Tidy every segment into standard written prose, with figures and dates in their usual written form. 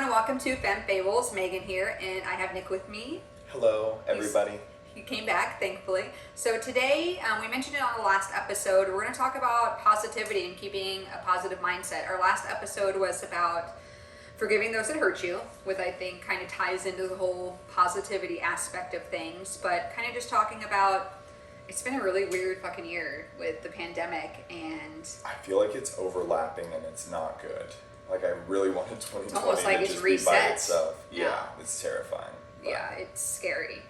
and welcome to Femme Fables. Megan here, and I have Nick with me. Hello, everybody. He came back, thankfully. So today, we mentioned it on the last episode, we're going to talk about positivity and keeping a positive mindset. Our last episode was about forgiving those that hurt you, which I think kind of ties into the whole positivity aspect of things, but kind of just talking about it's been a really weird fucking year with the pandemic, and I feel like it's overlapping and it's not good. Like I really wanted 2020 almost like to it's just reset. be by itself. Yeah. Yeah, it's terrifying. But yeah, it's scary.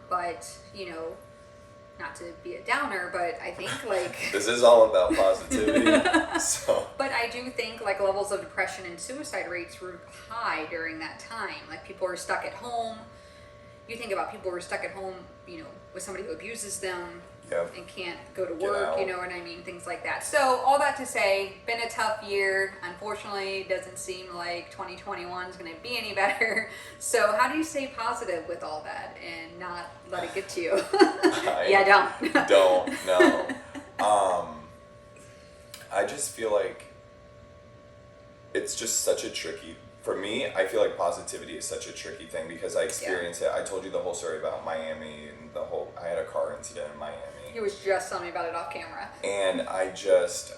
But, you know, not to be a downer, but I think like... This is all about positivity. So. But I do think like levels of depression and suicide rates were high during that time. Like people were stuck at home. You think about people who are stuck at home, you know, with somebody who abuses them. Yep. And can't go to Get work, out. you know what I mean? Things like that. So all that to say, been a tough year. Unfortunately, it doesn't seem like 2021 is going to be any better. So how do you stay positive with all that and not let it get to you? Don't. Don't, no. I just feel like it's just such a tricky, for me, I feel like positivity is such a tricky thing because I experience it. I told you the whole story about Miami and I had a car incident in Miami. He was just telling me about it off camera. And I just,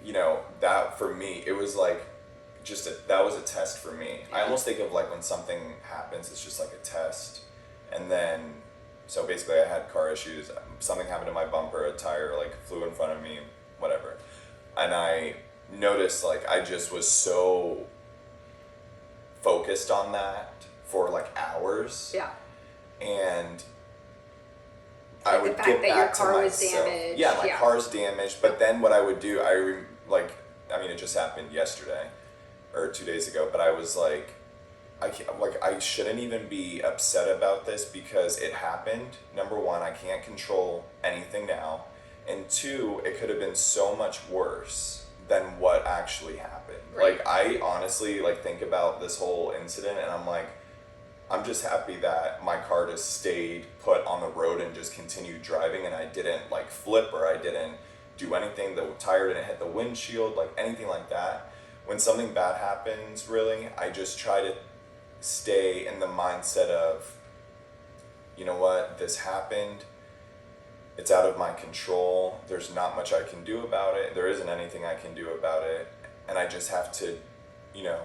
you know, that for me, it was like, that was a test for me. I almost think of like when something happens, it's just like a test. And then, so basically I had car issues, something happened to my bumper, a tire like flew in front of me, whatever. And I noticed like I just was so focused on that for like hours. Yeah. And Like I would the fact get that your back to car was myself. damaged. Yeah, my car's damaged. But then what I would do, it just happened yesterday or 2 days ago. But I was like, I shouldn't even be upset about this because it happened. Number one, I can't control anything now, and two, it could have been so much worse than what actually happened. Right. Like I honestly like think about this whole incident, and I'm like, I'm just happy that my car just stayed put on the road and just continued driving, and I didn't like flip or I didn't do anything. The tire didn't hit the windshield, like anything like that. When something bad happens, really, I just try to stay in the mindset of, you know what, this happened. It's out of my control. There's not much I can do about it. There isn't anything I can do about it. And I just have to, you know,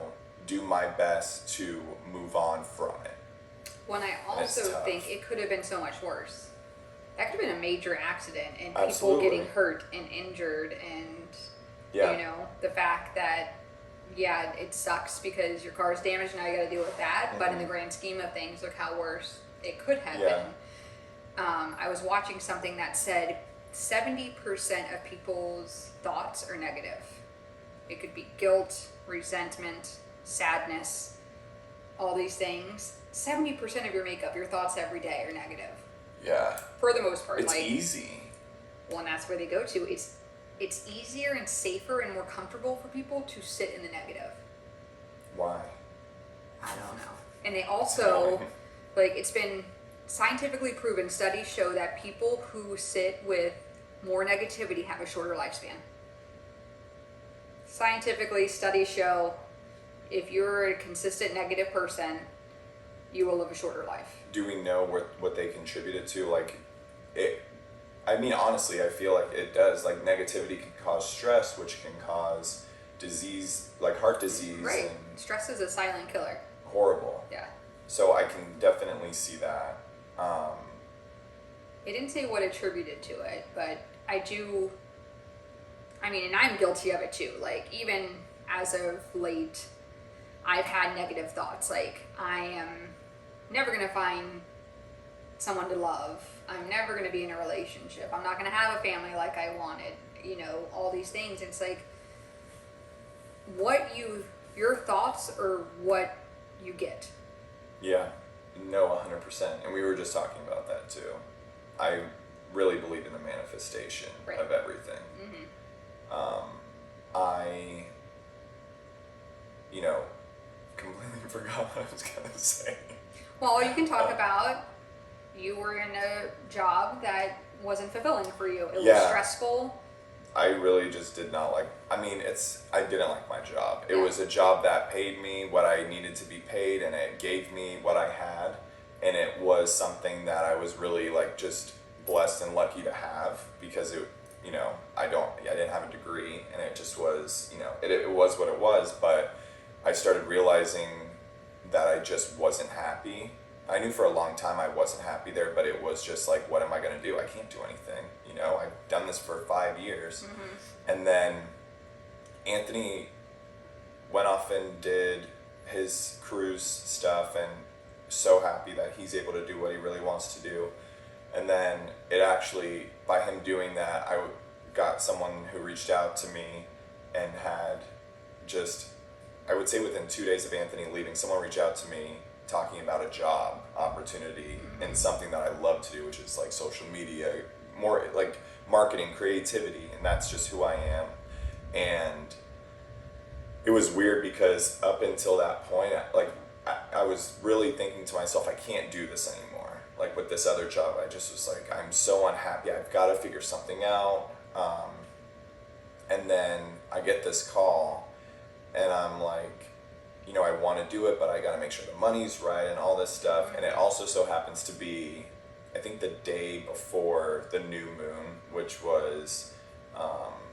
do my best to move on from it. When I also think it could have been so much worse. That could have been a major accident and people Absolutely. getting hurt and injured, and you know, the fact that it sucks because your car's damaged, now you got to deal with that. But in the grand scheme of things, look how worse it could have been. I was watching something that said 70% of people's thoughts are negative. It could be guilt, resentment, sadness, all these things. 70% of your makeup, your thoughts every day are negative. Yeah. For the most part. It's easy. Well, and that's where they go to. It's easier and safer and more comfortable for people to sit in the negative. Why? I don't know. And they also, like, it's been scientifically proven, studies show that people who sit with more negativity have a shorter lifespan. Scientifically, studies show if you're a consistent negative person, you will live a shorter life. Do we know what they contributed to? Like, I mean, honestly, I feel like it does. Like, negativity can cause stress, which can cause disease, like heart disease. Right. And Stress is a silent killer. horrible. Yeah. So I can definitely see that. It didn't say what attributed to it, but and I'm guilty of it too. Like, even as of late, I've had negative thoughts. Like, I am never going to find someone to love. I'm never going to be in a relationship. I'm not going to have a family like I wanted. You know, all these things. It's like, your thoughts are what you get. Yeah. No, 100%. And we were just talking about that too. I really believe in the manifestation of everything. Mm-hmm. I, you know, completely forgot what I was going to say. Well, you can talk about you were in a job that wasn't fulfilling for you. It was stressful. I really just did not like, I mean, I didn't like my job. It was a job that paid me what I needed to be paid, and it gave me what I had, and it was something that I was really like just blessed and lucky to have, because it, you know, I didn't have a degree, and it just was, you know, it was what it was. But I started realizing that I just wasn't happy. I knew for a long time I wasn't happy there, but it was just like, what am I going to do? I can't do anything. You know, I've done this for 5 years. Mm-hmm. And then Anthony went off and did his cruise stuff, and so happy that he's able to do what he really wants to do. And then it actually, by him doing that, I got someone who reached out to me and had just, I would say within 2 days of Anthony leaving, someone reached out to me talking about a job opportunity in something that I love to do, which is like social media, more like marketing, creativity, and that's just who I am. And it was weird because up until that point, like I was really thinking to myself, I can't do this anymore. Like with this other job, I just was like, I'm so unhappy. I've got to figure something out. And then I get this call, and I'm like, you know, I want to do it, but I got to make sure the money's right and all this stuff. And it also so happens to be, I think, the day before the new moon, which was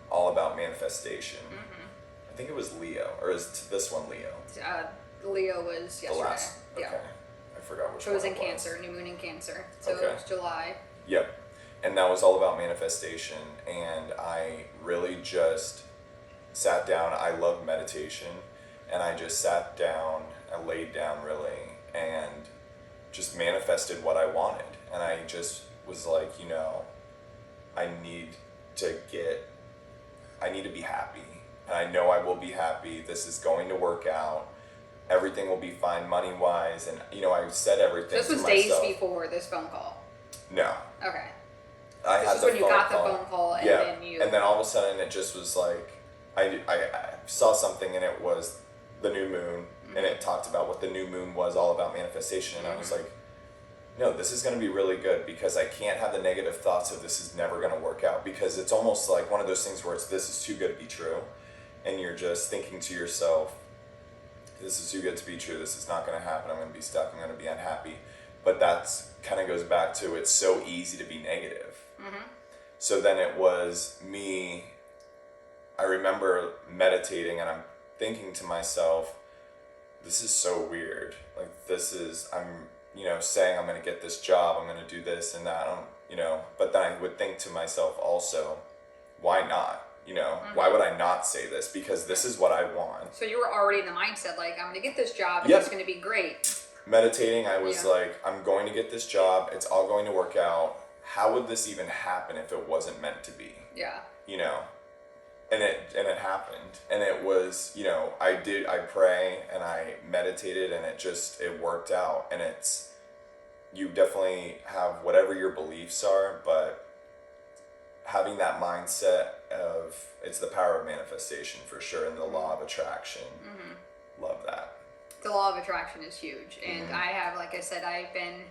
all about manifestation. Mm-hmm. I think it was Leo, or is this one Leo? Leo was yesterday. The last, okay. Yeah. I forgot which so one it was in it Cancer, new moon in Cancer. So okay. it was July. Yep. And that was all about manifestation. And I really just sat down. I love meditation. And I just sat down, I laid down really, and just manifested what I wanted. And I just was like, you know, I need to be happy. And I know I will be happy. This is going to work out. Everything will be fine money-wise. And, you know, I said everything to myself. This was days before this phone call? No. Okay. I this had is the when you got phone call. the phone call, and yeah. then you... And then all of a sudden it just was like, I saw something, and it was the new moon, and it talked about what the new moon was all about, manifestation. And I was like, no, this is going to be really good, because I can't have the negative thoughts of this is never going to work out, because it's almost like one of those things where it's, this is too good to be true, and you're just thinking to yourself, this is too good to be true, this is not going to happen, I'm going to be stuck, I'm going to be unhappy. But that's kind of goes back to, it's so easy to be negative. Mm-hmm. So then it was me, I remember meditating, and I'm thinking to myself, this is so weird. Like, I'm, you know, saying I'm going to get this job, I'm going to do this and that, you know, but then I would think to myself also, why not? You know, why would I not say this? Because this is what I want. So you were already in the mindset, like, I'm going to get this job, and it's going to be great. Meditating, I was like, I'm going to get this job, it's all going to work out. How would this even happen if it wasn't meant to be? Yeah. You know? And it happened, and it was, you know, I pray and I meditated, and it worked out. And you definitely have whatever your beliefs are, but having that mindset of, it's the power of manifestation for sure, and the law of attraction. Mm-hmm. Love that. The law of attraction is huge, and I have, like I said, I've been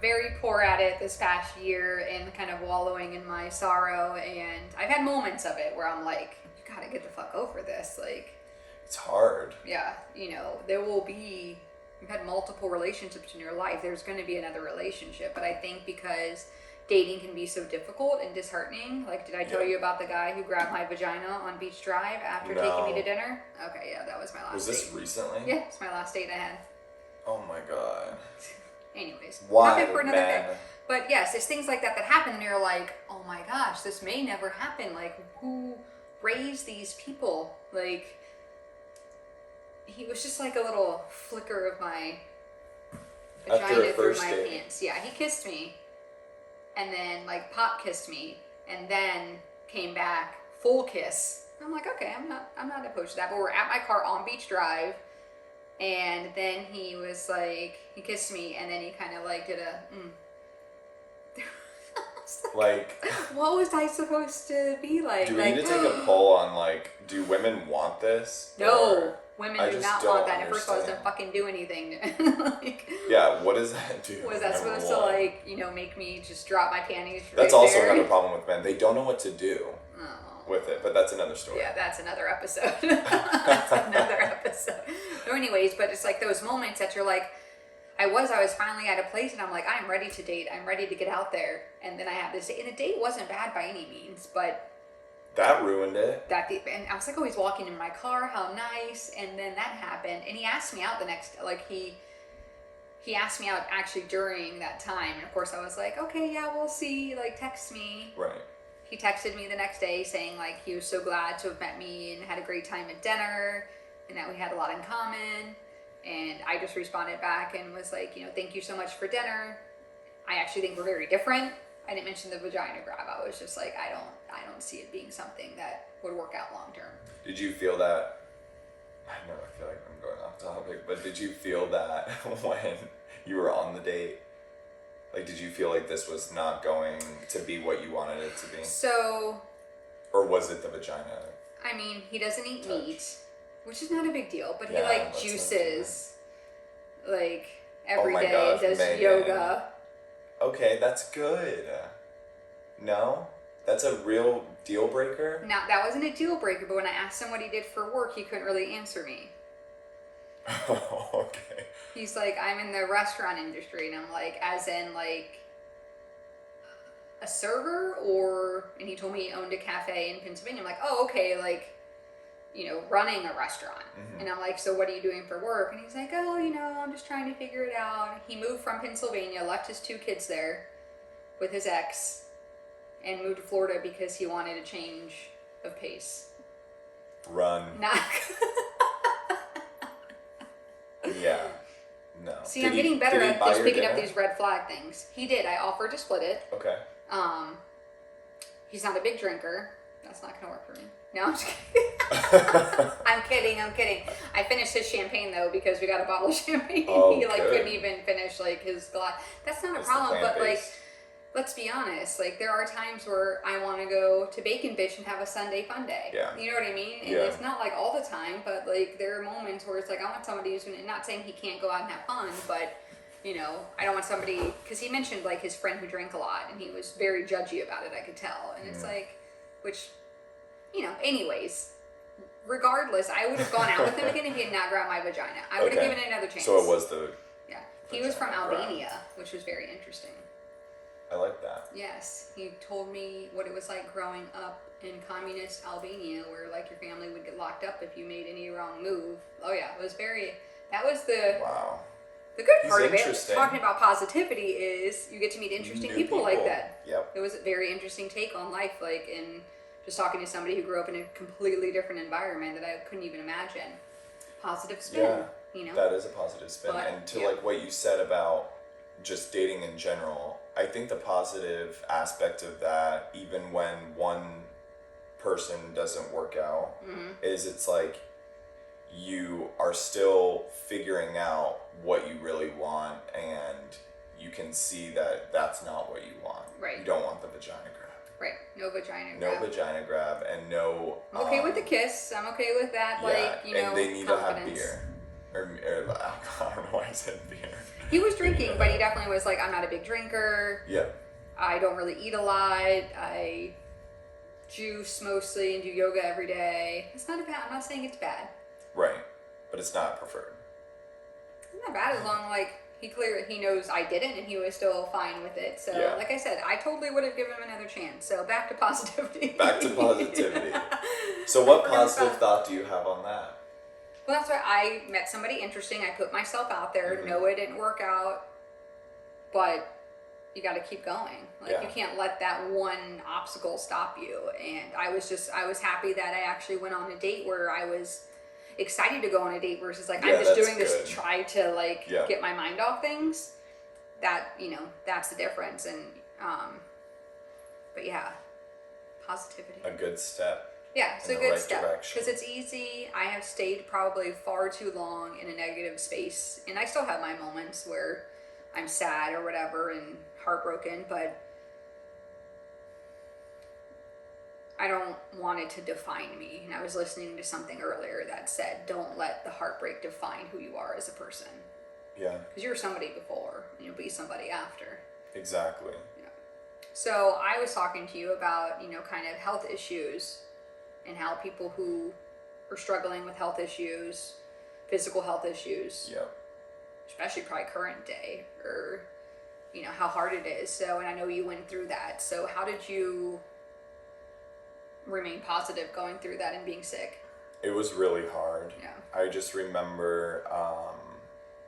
very poor at it this past year, and kind of wallowing in my sorrow, and I've had moments of it where I'm like, you gotta get the fuck over this, like, it's hard. Yeah, you know, you've had multiple relationships in your life, there's going to be another relationship, but I think because dating can be so difficult and disheartening, like, did I tell you about the guy who grabbed my vagina on Beach Drive after taking me to dinner? Okay, yeah, that was my last date. Was this recently? Yeah, it's my last date I had. Oh my god. Anyways, why, topic for another man? day. But yes, it's things like that happen, and you're like, oh my gosh, this may never happen. Like, who raised these people? Like, he was just like a little flicker of my vagina through my pants. Yeah, he kissed me, and then like pop kissed me, and then came back full kiss. I'm like, okay, I'm not opposed to that. But we're at my car on Beach Drive. And then he was like, he kissed me, and then he kind of like did a, like, what was I supposed to be like? Do we like, need to take a poll on, like, do women want this? No, women do not want that. Understand. And first of all, it doesn't fucking do anything. Like, yeah, what does that do? Was that supposed to, like, you know, make me just drop my panties? That's also another problem with men. They don't know what to do. Oh. with it, but that's another story. Yeah, that's another episode. That's another episode. So anyways, but it's like those moments that you're like, I was finally at a place and I'm like, I'm ready to date. I'm ready to get out there. And then I have this date. And the date wasn't bad by any means, but that ruined it. And I was like, oh, he's walking in my car. How nice. And then that happened. And he asked me out the next, like he asked me out actually during that time. And of course I was like, okay, yeah, we'll see. Like, text me. Right. He texted me the next day saying like he was so glad to have met me and had a great time at dinner and that we had a lot in common. And I just responded back and was like, thank you so much for dinner. I actually think we're very different. I didn't mention the vagina grab. I was just like, I don't see it being something that would work out long term. Did you feel that? I know I feel like I'm going off topic, but did you feel that when you were on the date? Like, did you feel like this was not going to be what you wanted it to be? So. Or was it the vagina? I mean, he doesn't eat meat, which is not a big deal, but he juices like every day, does Megan. Yoga. Okay, that's good. No? That's a real deal breaker? Now, that wasn't a deal breaker, but when I asked him what he did for work, he couldn't really answer me. Okay. He's like, I'm in the restaurant industry, and I'm like, as in like a server, or, and he told me he owned a cafe in Pennsylvania. I'm like, oh, okay, like, running a restaurant. Mm-hmm. And I'm like, so what are you doing for work? And he's like, oh, I'm just trying to figure it out. He moved from Pennsylvania, left his 2 kids there with his ex, and moved to Florida because he wanted a change of pace. Run. Not. Yeah. No. See, I'm getting better at just picking up these red flag things. He did. I offered to split it. Okay. He's not a big drinker. That's not going to work for me. No, I'm just kidding. I'm kidding. I finished his champagne though because we got a bottle of champagne. Oh, he couldn't even finish his glass. That's not a problem, but let's be honest. There are times where I want to go to Bacon Bitch and have a Sunday fun day. Yeah. You know what I mean? And it's not all the time, but there are moments where it's I want somebody who's gonna, not saying he can't go out and have fun, but I don't want somebody, because he mentioned his friend who drank a lot and he was very judgy about it. I could tell, and it's which. Anyways, regardless, I would have gone out with him again if he had not grabbed my vagina. I would have given it another chance. So it was the... Yeah. He was from Albania, which was very interesting. I like that. Yes. He told me what it was like growing up in communist Albania, where your family would get locked up if you made any wrong move. Oh yeah, it was very... That was the... Wow. The good part of it, talking about positivity, is you get to meet interesting people like that. Yep. It was a very interesting take on life, in... Just talking to somebody who grew up in a completely different environment that I couldn't even imagine. Positive spin, That is a positive spin. But, and to what you said about just dating in general, I think the positive aspect of that, even when one person doesn't work out, is it's you are still figuring out what you really want, and you can see that that's not what you want. Right. You don't want the vagina grab. Right. No vagina grab. No vagina grab, and no... I'm okay with the kiss. I'm okay with that, and they need confidence. To have beer. Or alcohol. I don't know why I said beer. He was drinking, but he definitely was I'm not a big drinker. Yeah. I don't really eat a lot. I juice mostly and do yoga every day. It's not bad. I'm not saying it's bad. Right. But it's not preferred. It's not bad as long he knows I didn't, and he was still fine with it. So, like I said, I totally would have given him another chance. So, back to positivity. Back to positivity. So, what positive thought do you have on that? Well, that's why I met somebody interesting. I put myself out there. Mm-hmm. No, it didn't work out. But you got to keep going. You can't let that one obstacle stop you. And I was happy that I actually went on a date where I was excited to go on a date versus I'm just doing this to try to get my mind off things. That that's the difference. And but yeah, positivity, a good step. Yeah, it's a good step because it's easy. I have stayed probably far too long in a negative space, and I still have my moments where I'm sad or whatever and heartbroken, but I don't want it to define me. And I was listening to something earlier that said, don't let the heartbreak define who you are as a person. Yeah. Because you were somebody before, and you'll be somebody after. Exactly. Yeah. So I was talking to you about, kind of health issues and how people who are struggling with health issues, physical health issues, especially probably current day, or how hard it is. So, and I know you went through that. So how did you remain positive going through that and being sick? It was really hard. Yeah. I just remember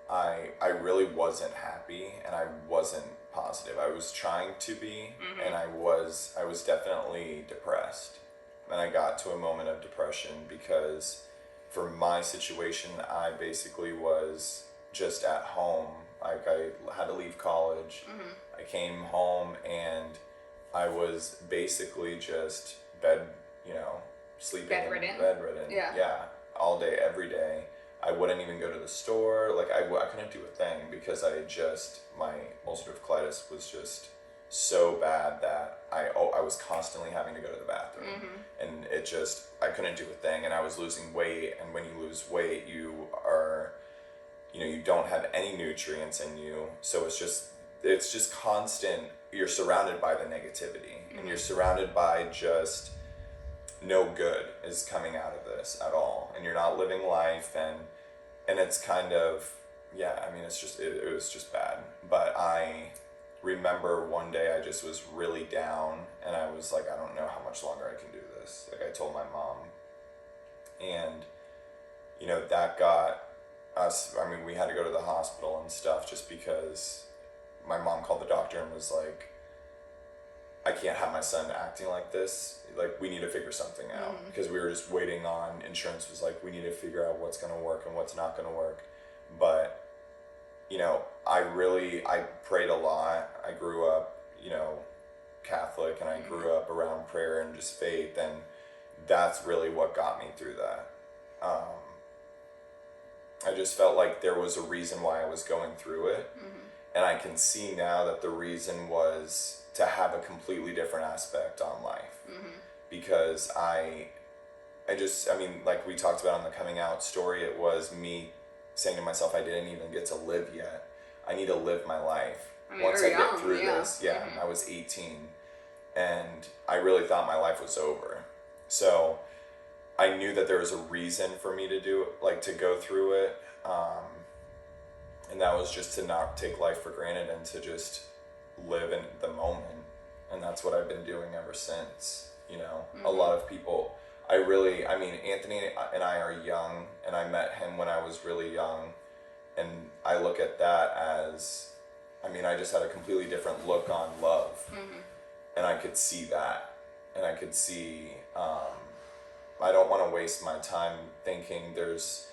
I really wasn't happy, and I wasn't positive. I was trying to be, and I was definitely depressed. And I got to a moment of depression because for my situation, I basically was just at home. Like, I had to leave college. I came home and I was basically just sleeping. Bedridden. Yeah. All day, every day. I wouldn't even go to the store. Like, I couldn't do a thing because my ulcerative colitis was just so bad that I was constantly having to go to the bathroom. And I couldn't do a thing, and I was losing weight. And when you lose weight, you don't have any nutrients in you. So it's just constant. You're surrounded by the negativity, and you're surrounded by just no good is coming out of this at all. And you're not living life, and it's kind of, it was just bad. But I remember one day I just was really down, and I was like, I don't know how much longer I can do this. Like, I told my mom, and that got us, we had to go to the hospital and stuff, just because my mom called the doctor and was like, I can't have my son acting like this. Like, we need to figure something out. Because we were just waiting on, insurance was like, we need to figure out what's going to work and what's not going to work. But, I prayed a lot. I grew up, Catholic, and I grew up around prayer and just faith. And that's really what got me through that. I just felt like there was a reason why I was going through it. And I can see now that the reason was to have a completely different aspect on life. Because like we talked about on the coming out story, it was me saying to myself, I didn't even get to live yet. I need to live my life. Once I get through this. I was 18, and I really thought my life was over. So I knew that there was a reason for me to to go through it. And that was just to not take life for granted and to just live in the moment. And that's what I've been doing ever since. A lot of people, Anthony and I are young, and I met him when I was really young. And I look at that as, I just had a completely different look on love. And I could see that. And I could see, I don't want to waste my time thinking there's,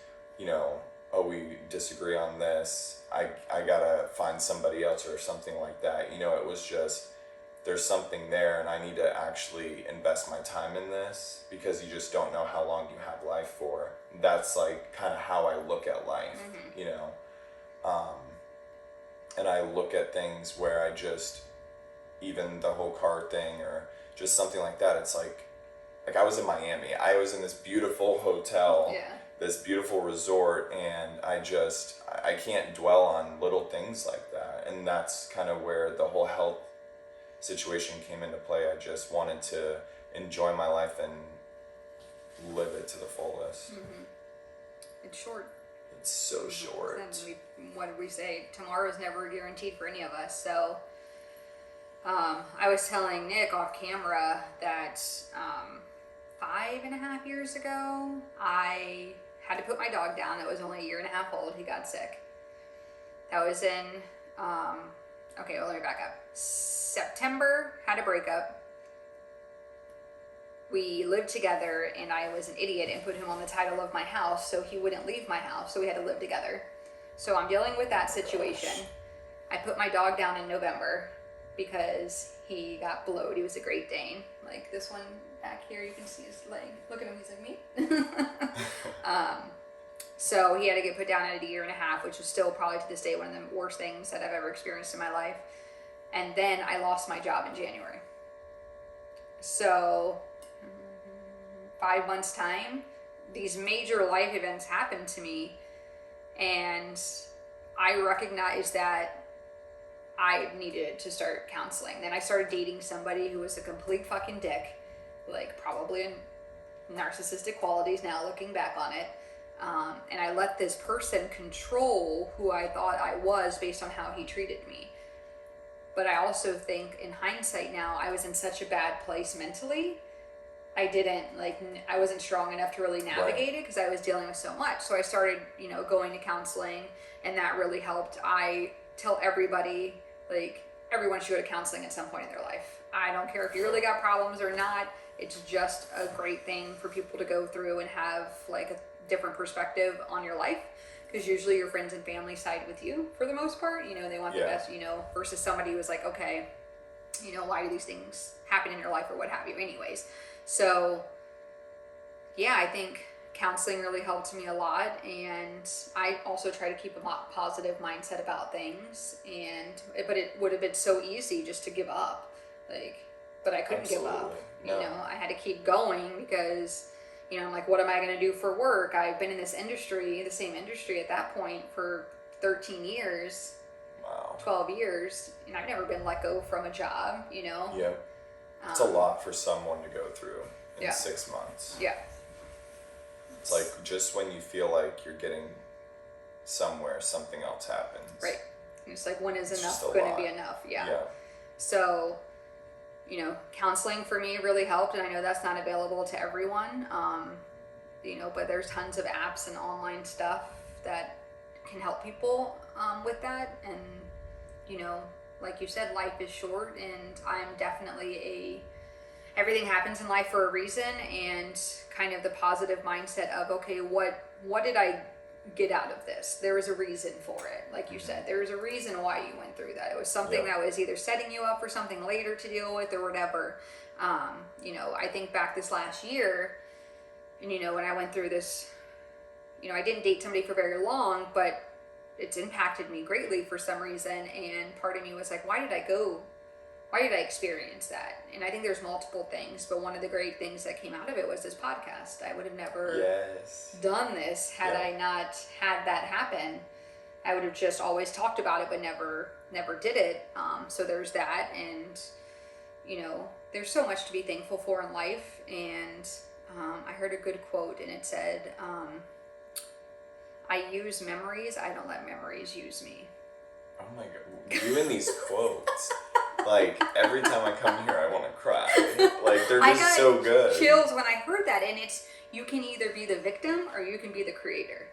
we disagree on this. I gotta find somebody else or something like that. It was just, there's something there, and I need to actually invest my time in this, because you just don't know how long you have life for. That's like kind of how I look at life, and I look at things where I just, even the whole car thing or just something like that, it's like I was in Miami. I was in this beautiful hotel, this beautiful resort, and I can't dwell on little things like that. And that's kind of where the whole health situation came into play. I just wanted to enjoy my life and live it to the fullest. It's short. It's so short. What did we say? Tomorrow's never guaranteed for any of us. So I was telling Nick off camera that 5.5 years ago, I had to put my dog down that was only 1.5 years old. He got sick. That was in, let me back up. September, had a breakup. We lived together, and I was an idiot and put him on the title of my house so he wouldn't leave my house, so we had to live together. So I'm dealing with that situation. I put my dog down in November because he got blowed. He was a Great Dane. Like this one back here, you can see his leg. Look at him, he's like me. So he had to get put down at 1.5 years, which is still probably to this day one of the worst things that I've ever experienced in my life. And then I lost my job in January. So 5 months time, these major life events happened to me, and I recognized that I needed to start counseling. Then I started dating somebody who was a complete fucking dick, like probably narcissistic qualities now looking back on it. And I let this person control who I thought I was based on how he treated me. But I also think in hindsight now, I was in such a bad place mentally. I wasn't strong enough to really navigate it because I was dealing with so much. So I started, going to counseling, and that really helped. I tell everybody, everyone should go to counseling at some point in their life. I don't care if you really got problems or not. It's just a great thing for people to go through and have a different perspective on your life, because usually your friends and family side with you for the most part. They want the best, versus somebody who was like, okay, why do these things happen in your life or what have you anyways. So yeah, I think counseling really helped me a lot, and I also try to keep a positive mindset about things, but it would have been so easy just to give up, but I couldn't give up. No. I had to keep going because I'm like, what am I going to do for work? I've been in this industry, the same industry at that point, for 13 years. Wow. 12 years, and I've never been let go from a job, Yeah. It's a lot for someone to go through in 6 months. Yeah. It's like just when you feel like you're getting somewhere, something else happens. Right. It's like, when is enough going to be enough? Yeah. So, counseling for me really helped, and I know that's not available to everyone, but there's tons of apps and online stuff that can help people with that. And, like you said, life is short, and I'm definitely everything happens in life for a reason, and kind of the positive mindset of, okay, what did I get out of this? There was a reason for it. Like you said, there was a reason why you went through that. It was something that was either setting you up for something later to deal with or whatever. I think back this last year, and when I went through this, I didn't date somebody for very long, but it's impacted me greatly for some reason. And part of me was like, why did I experience that? And I think there's multiple things, but one of the great things that came out of it was this podcast. I would have never done this had I not had that happen. I would have just always talked about it, but never did it. So there's that. And, there's so much to be thankful for in life. And I heard a good quote, and it said, I use memories, I don't let memories use me. Oh my God, you and these quotes. Every time I come here, I want to cry. They're just so good. Chills when I heard that, and it's, you can either be the victim or you can be the creator.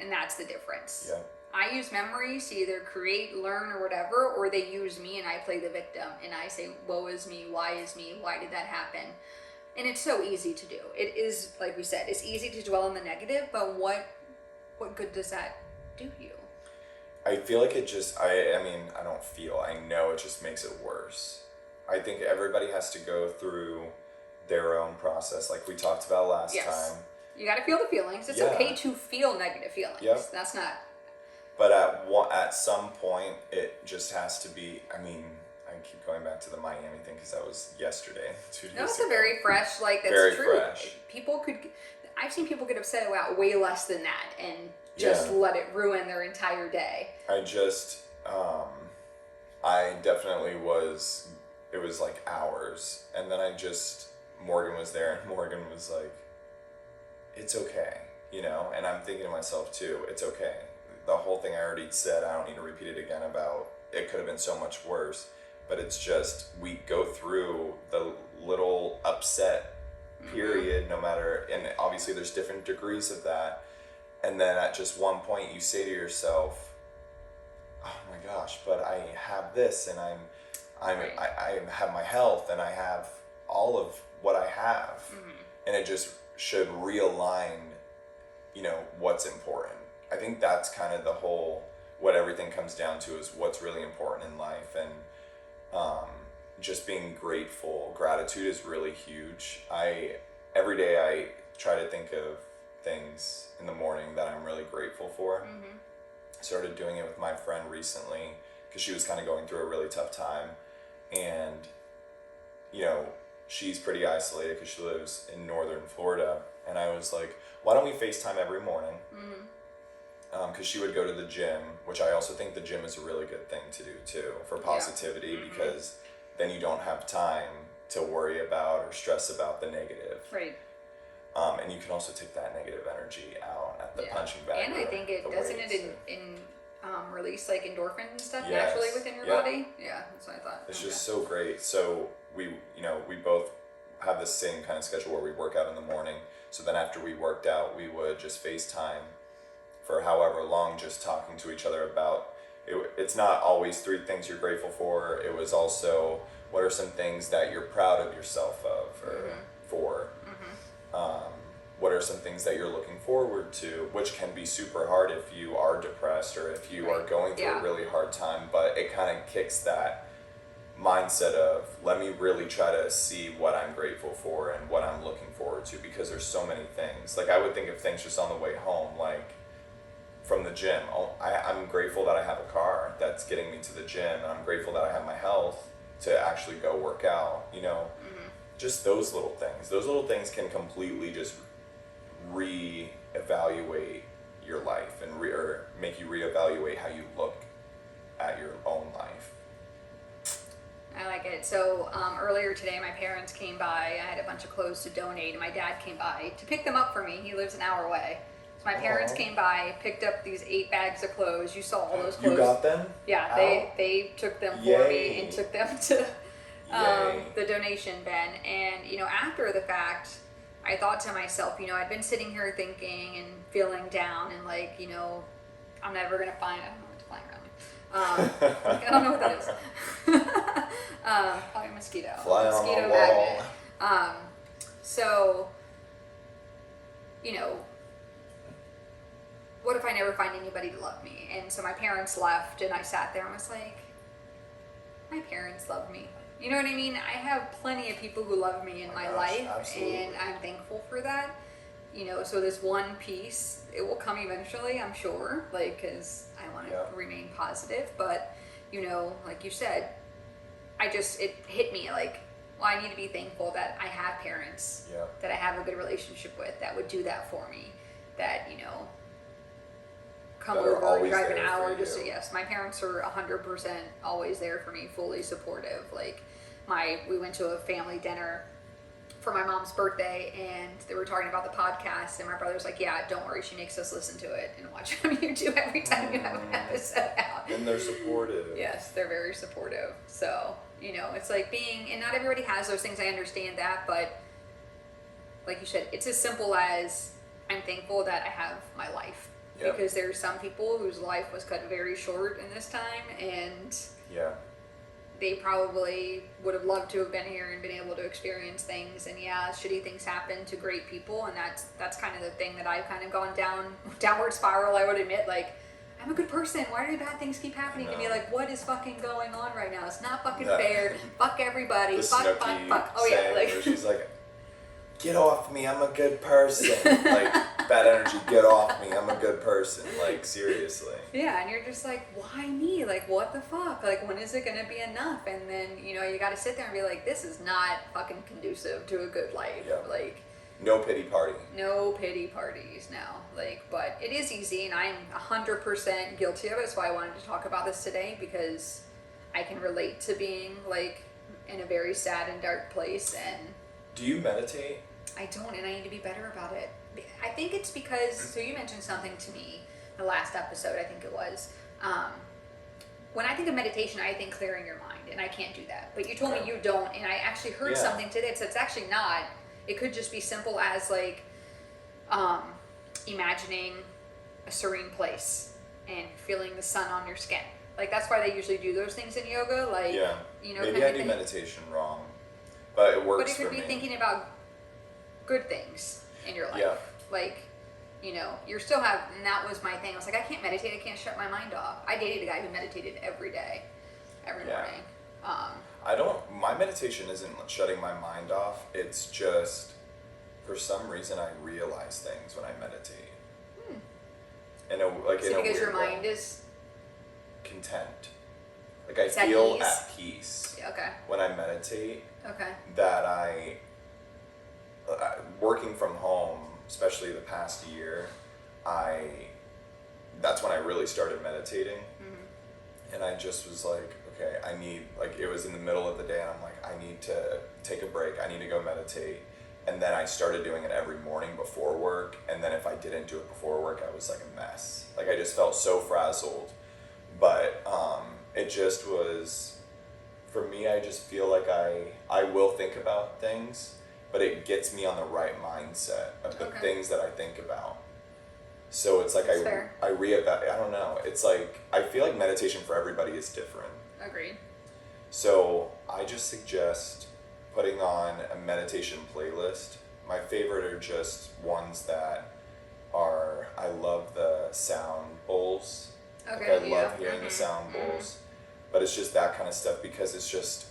And that's the difference. Yeah. I use memories to either create, learn, or whatever, or they use me and I play the victim, and I say, woe is me, why did that happen? And it's so easy to do. It is, like we said, it's easy to dwell on the negative, but what good does that do you? I feel like it just, I know it just makes it worse. I think everybody has to go through their own process, like we talked about last time. You got to feel the feelings. It's okay to feel negative feelings. Yep. That's not. But at some point, it just has to be, I keep going back to the Miami thing because that was yesterday, 2 days ago. That's a very fresh, that's very true. Fresh. I've seen people get upset about way less than that and just let it ruin their entire day. I definitely was, it was like hours. And then Morgan was there, and Morgan was like, it's okay, and I'm thinking to myself too, it's okay. The whole thing I already said, I don't need to repeat it again about it could have been so much worse. But it's just, we go through the little upset period, no matter, and obviously there's different degrees of that. And then at just one point you say to yourself, oh my gosh, but I have this, and I have my health, and I have all of what I have. And it just should realign, what's important. I think that's kind of what everything comes down to, is what's really important in life. And just being grateful. Gratitude is really huge. Every day I try to think of things in the morning that I'm really grateful for. I started doing it with my friend recently because she was kind of going through a really tough time, and she's pretty isolated because she lives in northern Florida, and I was like, why don't we FaceTime every morning? Because she would go to the gym, which I also think the gym is a really good thing to do too for positivity, because then you don't have time to worry about or stress about the negative. Right. And you can also take that negative energy out at the punching bag. And I think it doesn't release like endorphins and stuff Yes. naturally within your body. Yeah, that's what I thought. It's just so great. So we both have the same kind of schedule where we work out in the morning. So then after we worked out, we would just FaceTime for however long, just talking to each other about it. It's not always 3 things you're grateful for. It was also, what are some things that you're proud of yourself of or for? What are some things that you're looking forward to, which can be super hard if you are depressed or if you are going through a really hard time, but it kind of kicks that mindset of, let me really try to see what I'm grateful for and what I'm looking forward to, because there's so many things. Like, I would think of things just on the way home, like from the gym. I'm grateful that I have a car that's getting me to the gym, and I'm grateful that I have my health to actually go work out, just those little things. Those little things can completely just re-evaluate your life and or make you re-evaluate how you look at your own life. I like it. So earlier today, my parents came by. I had a bunch of clothes to donate, and my dad came by to pick them up for me. He lives an hour away. So my parents came by, picked up these 8 bags of clothes. You saw all those clothes. You got them? Yeah, they took them for me and took them to the donation bin. And, after the fact, I thought to myself, I'd been sitting here thinking and feeling down and like, I'm never going to find, I don't know what's flying around me. I don't know what that is. Probably a mosquito. Flying mosquito on the wall. magnet. So, what if I never find anybody to love me? And so my parents left, and I sat there and was like, my parents love me. You know what I mean? I have plenty of people who love me in my life, absolutely. And I'm thankful for that. So this one piece, it will come eventually, I'm sure, because I want to remain positive. But, like you said, it hit me like, well, I need to be thankful that I have parents that I have a good relationship with that would do that for me, that, come over, drive an hour, yes, my parents are 100% always there for me, fully supportive. Like, we went to a family dinner for my mom's birthday, and they were talking about the podcast, and my brother's like, yeah, don't worry, she makes us listen to it and watch on YouTube every time you have an episode out. And they're supportive. Yes, they're very supportive. So, it's like and not everybody has those things, I understand that, but like you said, it's as simple as, I'm thankful that I have my life. Because there's some people whose life was cut very short in this time, and they probably would have loved to have been here and been able to experience things. And shitty things happen to great people, and that's kind of the thing that I've kind of gone downward spiral. I would admit, like, I'm a good person. Why do bad things keep happening to me? Like, what is fucking going on right now? It's not fucking fair. Fuck everybody. The fuck. Oh yeah, like she's like, get off me, I'm a good person. Like, bad energy, get off me, I'm a good person. Like, seriously. Yeah, and you're just like, why me? Like, what the fuck? Like, when is it gonna be enough? And then, you gotta sit there and be like, this is not fucking conducive to a good life. Like, no pity party. No pity parties now. Like, but it is easy, and I'm 100% guilty of it. That's why I wanted to talk about this today, because I can relate to being, like, in a very sad and dark place. And do you meditate? I don't, and I need to be better about it. I think it's because, so you mentioned something to me the last episode, I think it was. When I think of meditation, I think clearing your mind, and I can't do that. But you told me you don't, and I actually heard something today, so it's actually not. It could just be simple as, like, imagining a serene place and feeling the sun on your skin. Like, that's why they usually do those things in yoga. Like, maybe I do meditation wrong, but it works. But it could be thinking about good things in your life. Yeah. Like, you're still and that was my thing. I was like, I can't meditate, I can't shut my mind off. I dated a guy who meditated every day, every morning. My meditation isn't shutting my mind off. It's just, for some reason, I realize things when I meditate. Because your mind is content. Like, I feel at peace. When I meditate. That working from home, especially the past year, that's when I really started meditating. And I just was like, okay, it was in the middle of the day, and I'm like, I need to take a break. I need to go meditate. And then I started doing it every morning before work. And then if I didn't do it before work, I was like a mess. Like, I just felt so frazzled. But it just was, for me, I just feel like I will think about things, but it gets me on the right mindset of the things that I think about. So it's like I reevaluate. I don't know. It's like, I feel like meditation for everybody is different. Agreed. So I just suggest putting on a meditation playlist. My favorite are just ones that are, I love the sound bowls. Okay. Like, I love hearing the sound bowls. But it's just that kind of stuff, because it's just,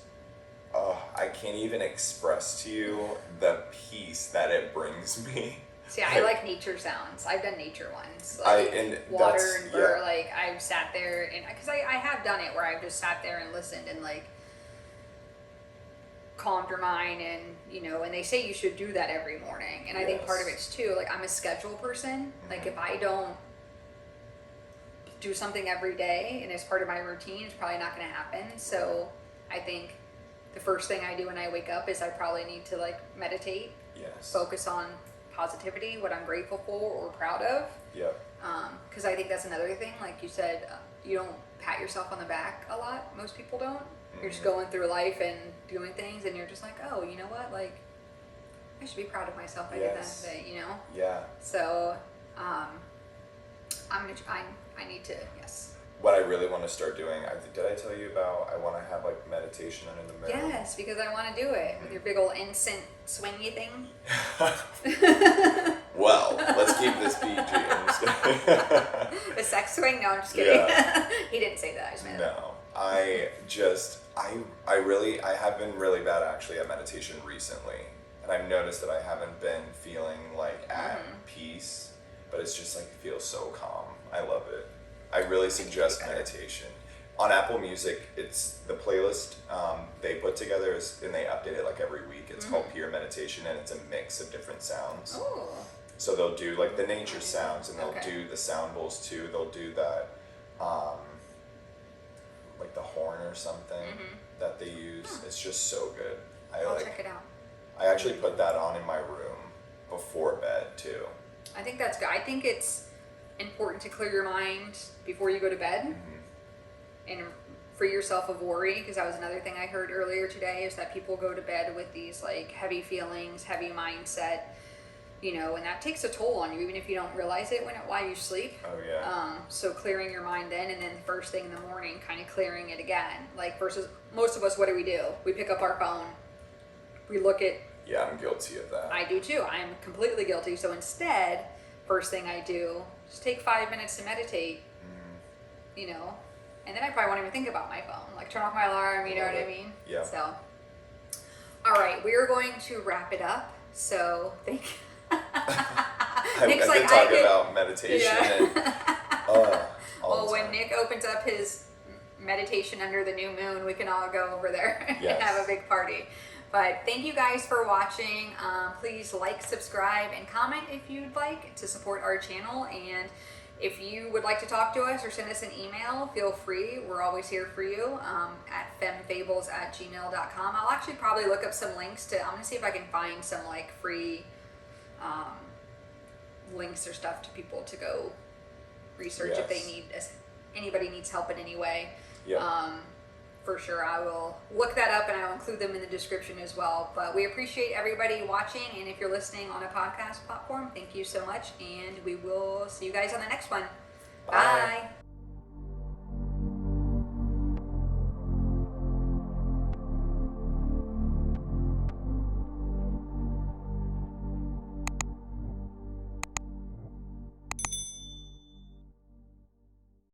I can't even express to you the peace that it brings me. See, I like nature sounds. I've done nature ones. Like water and bird. Like, I've sat there, and because I have done it where I've just sat there and listened and like calmed your mind, and and they say you should do that every morning. And I think part of it's too, like, I'm a schedule person. Like, if I don't do something every day and it's part of my routine, it's probably not going to happen. So I think the first thing I do when I wake up is I probably need to like meditate, focus on positivity, what I'm grateful for or proud of. Because I think that's another thing, like you said, you don't pat yourself on the back a lot. Most people don't. You're just going through life and doing things, and you're just like, oh, you know what, like, I should be proud of myself. I did that today, So I need to, What I really want to start doing, did I tell you about, I want to have like meditation under the moon? Yes, because I want to do it with your big old incense swingy thing. Well, let's keep this PG. I'm just kidding. The sex swing? No, I'm just kidding. He didn't say that. I just made it up. I have been really bad actually at meditation recently. And I've noticed that I haven't been feeling like at peace, but it's just like, it feels so calm. I love it. I really suggest meditation. On Apple Music, it's the playlist they put together and they update it like every week. It's called Pure Meditation, and it's a mix of different sounds. Oh. So they'll do like the nature sounds, and they'll do the sound bowls too. They'll do that, like the horn or something that they use. It's just so good. I'll check it out. I actually put that on in my room before bed too. I think that's good. I think it's important to clear your mind before you go to bed and free yourself of worry, because that was another thing I heard earlier today, is that people go to bed with these like heavy feelings, heavy mindset, and that takes a toll on you, even if you don't realize it while you sleep. So clearing your mind then, and then the first thing in the morning kind of clearing it again, like, versus most of us, what do? We pick up our phone, we look at. I'm guilty of that. I do too. I'm completely guilty. So instead, first thing I do, just take 5 minutes to meditate, and then I probably won't even think about my phone. Like, turn off my alarm, you know what I mean? Yeah. So, all right, we are going to wrap it up. So, thank you. Nick's I've been talking about meditation. And, well, when Nick opens up his meditation under the new moon, we can all go over there and have a big party. But thank you guys for watching. Please like, subscribe, and comment if you'd like to support our channel. And if you would like to talk to us or send us an email, feel free. We're always here for you at femfables@gmail.com. I'll actually probably look up some links I'm going to see if I can find some like free links or stuff to people to go research if they anybody needs help in any way. For sure, I will look that up and I will include them in the description as well. But we appreciate everybody watching, and if you're listening on a podcast platform, thank you so much, and we will see you guys on the next one. Bye.